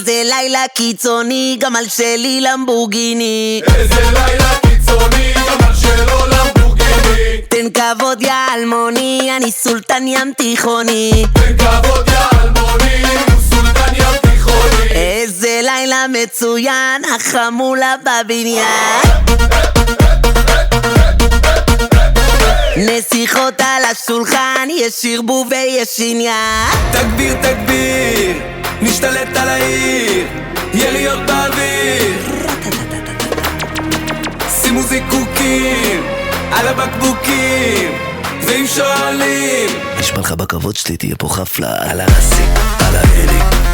איזה לילה קיצוני, גם על שלי למבורגיני. איזה לילה קיצוני, גם על שלו למבורגיני. תן כבוד יא אלמוני, אני סולטן ים תיכוני. תן כבוד יא אלמוני, הוא סולטן ים תיכוני. איזה לילה מצוין, החמולה בבניין. נסיכות על השולחן, יש שרבוב ויש עניין. תגביר, תגביר, נשתלט על העיר, יריות באוויר. שימו זיקוקים על הבקבוקים, ואם שואלים, נשמע לך בכבוד שלי, תהיה פה חפלה על הרסי, על ההליק.